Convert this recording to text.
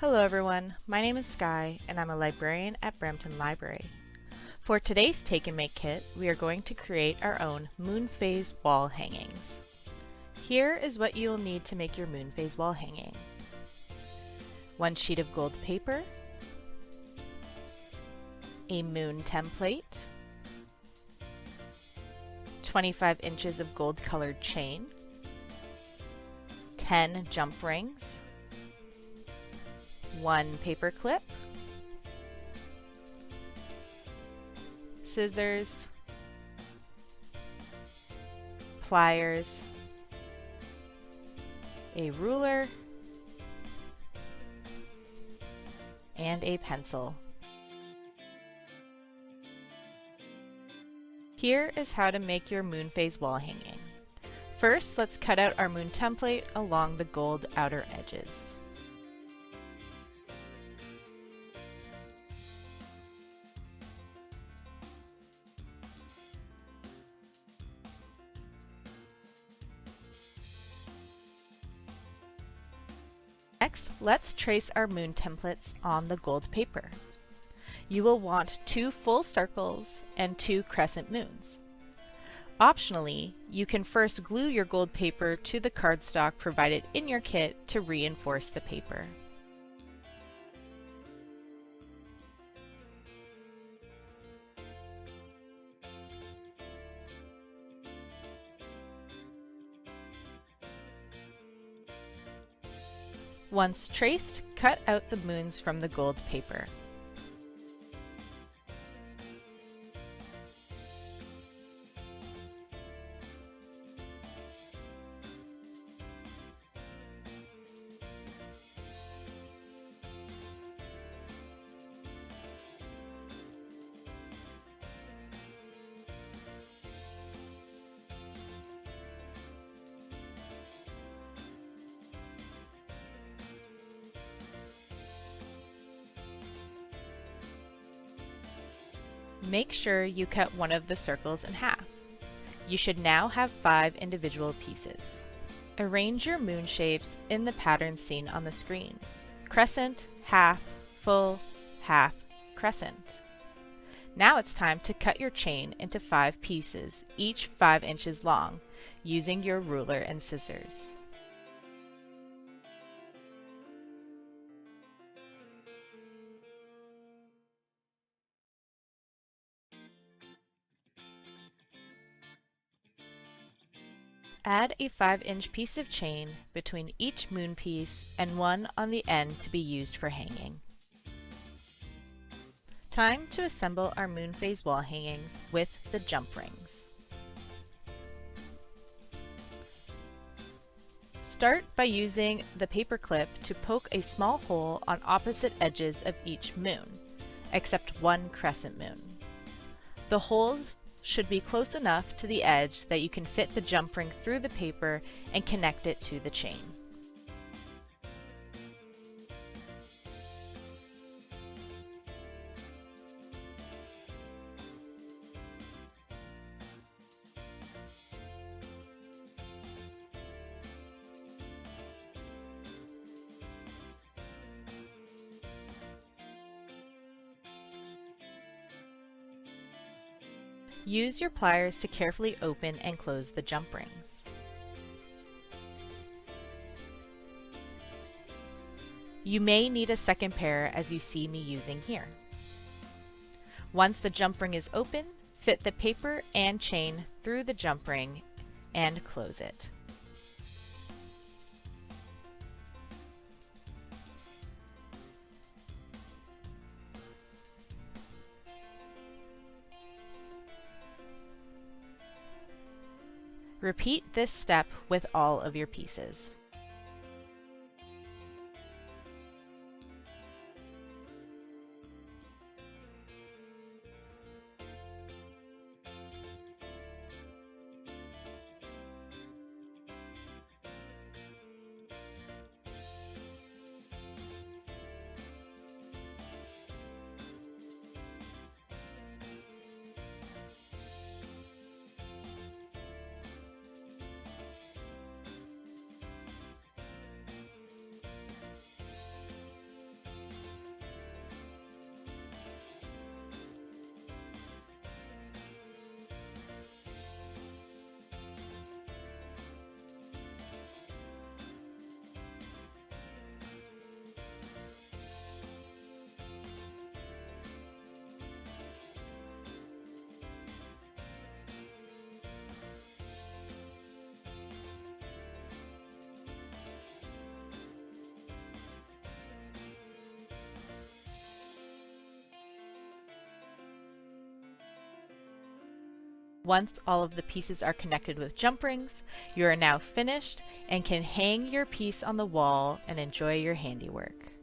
Hello everyone, my name is Skye and I'm a librarian at Brampton Library. For today's Take and Make kit, we are going to create our own moon phase wall hangings. Here is what you'll need to make your moon phase wall hanging. 1 sheet of gold paper, a moon template, 25 inches of gold colored chain, 10 jump rings, 1 paper clip, scissors, pliers, a ruler, and a pencil. Here is how to make your moon phase wall hanging. First, let's cut out our moon template along the gold outer edges. Next, let's trace our moon templates on the gold paper. You will want 2 full circles and 2 crescent moons. Optionally, you can first glue your gold paper to the cardstock provided in your kit to reinforce the paper. Once traced, cut out the moons from the gold paper. Make sure you cut one of the circles in half. You should now have 5 individual pieces. Arrange your moon shapes in the pattern seen on the screen: crescent, half, full, half, crescent. Now it's time to cut your chain into 5 pieces, each 5 inches long, using your ruler and scissors. Add a 5-inch piece of chain between each moon piece and one on the end to be used for hanging. Time to assemble our moon phase wall hangings with the jump rings. Start by using the paper clip to poke a small hole on opposite edges of each moon, except one crescent moon. The holes should be close enough to the edge that you can fit the jump ring through the paper and connect it to the chain. Use your pliers to carefully open and close the jump rings. You may need a second pair, as you see me using here. Once the jump ring is open, fit the paper and chain through the jump ring and close it. Repeat this step with all of your pieces. Once all of the pieces are connected with jump rings, you are now finished and can hang your piece on the wall and enjoy your handiwork.